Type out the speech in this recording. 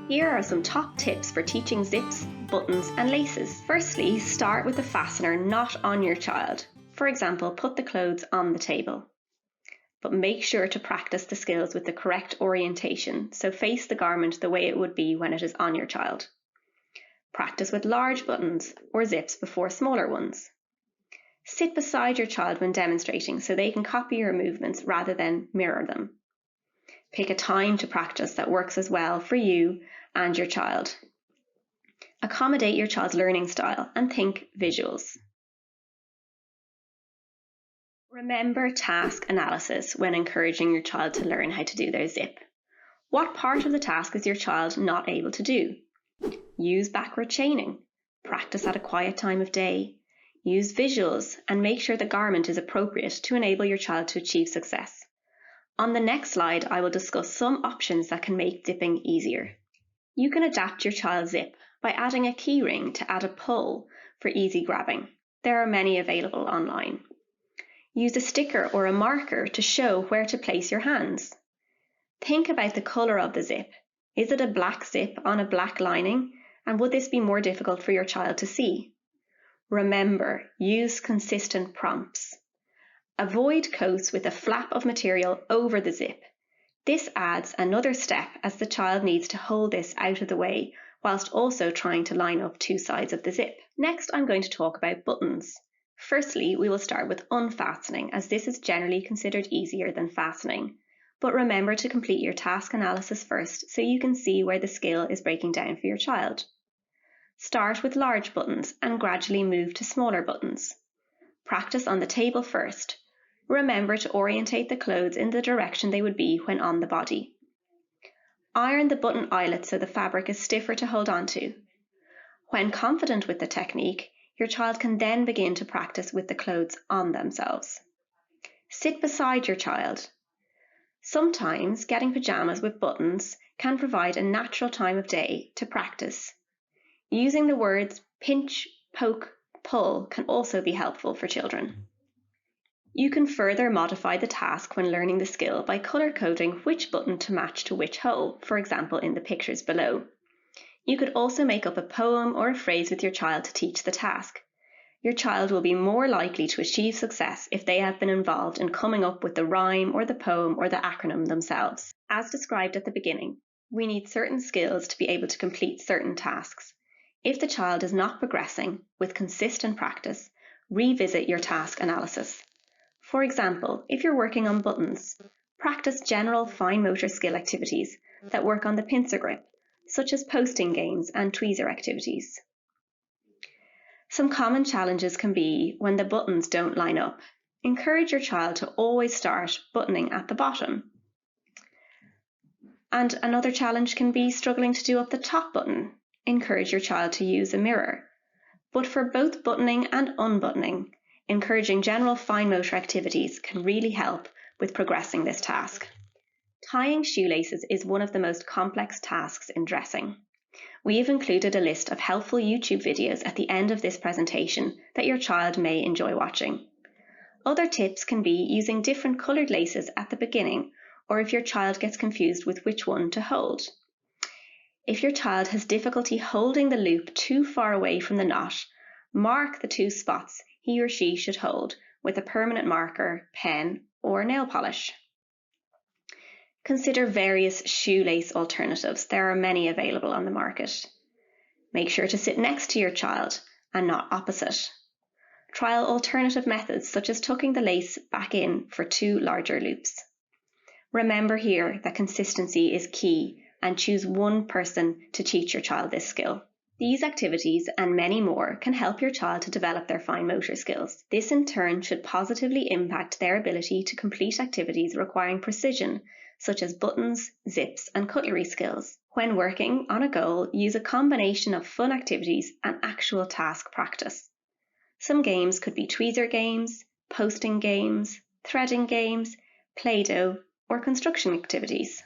Here are some top tips for teaching zips, buttons and laces. Firstly, start with the fastener not on your child. For example, put the clothes on the table. But make sure to practice the skills with the correct orientation, so face the garment the way it would be when it is on your child. Practice with large buttons or zips before smaller ones. Sit beside your child when demonstrating so they can copy your movements rather than mirror them. Pick a time to practice that works as well for you and your child. Accommodate your child's learning style and think visuals. Remember task analysis when encouraging your child to learn how to do their zip. What part of the task is your child not able to do? Use backward chaining. Practice at a quiet time of day. Use visuals and make sure the garment is appropriate to enable your child to achieve success. On the next slide, I will discuss some options that can make zipping easier. You can adapt your child's zip by adding a key ring to add a pull for easy grabbing. There are many available online. Use a sticker or a marker to show where to place your hands. Think about the colour of the zip. Is it a black zip on a black lining? And would this be more difficult for your child to see? Remember, use consistent prompts. Avoid coats with a flap of material over the zip. This adds another step as the child needs to hold this out of the way whilst also trying to line up two sides of the zip. Next, I'm going to talk about buttons. Firstly, we will start with unfastening, as this is generally considered easier than fastening. But remember to complete your task analysis first so you can see where the skill is breaking down for your child. Start with large buttons and gradually move to smaller buttons. Practice on the table first. Remember to orientate the clothes in the direction they would be when on the body. Iron the button eyelets so the fabric is stiffer to hold on to. When confident with the technique, your child can then begin to practice with the clothes on themselves. Sit beside your child. Sometimes getting pajamas with buttons can provide a natural time of day to practice. Using the words pinch, poke, pull can also be helpful for children. You can further modify the task when learning the skill by colour coding which button to match to which hole, for example in the pictures below. You could also make up a poem or a phrase with your child to teach the task. Your child will be more likely to achieve success if they have been involved in coming up with the rhyme or the poem or the acronym themselves. As described at the beginning, we need certain skills to be able to complete certain tasks. If the child is not progressing with consistent practice, revisit your task analysis. For example, if you're working on buttons, practice general fine motor skill activities that work on the pincer grip, such as posting games and tweezer activities. Some common challenges can be when the buttons don't line up. Encourage your child to always start buttoning at the bottom. And another challenge can be struggling to do up the top button. Encourage your child to use a mirror. But for both buttoning and unbuttoning, encouraging general fine motor activities can really help with progressing this task. Tying shoelaces is one of the most complex tasks in dressing. We have included a list of helpful YouTube videos at the end of this presentation that your child may enjoy watching. Other tips can be using different coloured laces at the beginning, or if your child gets confused with which one to hold. If your child has difficulty holding the loop too far away from the knot, mark the two spots he or she should hold with a permanent marker, pen, or nail polish. Consider various shoelace alternatives. There are many available on the market. Make sure to sit next to your child and not opposite. Trial alternative methods such as tucking the lace back in for two larger loops. Remember here that consistency is key and choose one person to teach your child this skill. These activities and many more can help your child to develop their fine motor skills. This in turn should positively impact their ability to complete activities requiring precision, such as buttons, zips, and cutlery skills. When working on a goal, use a combination of fun activities and actual task practice. Some games could be tweezer games, posting games, threading games, Play-Doh, or construction activities.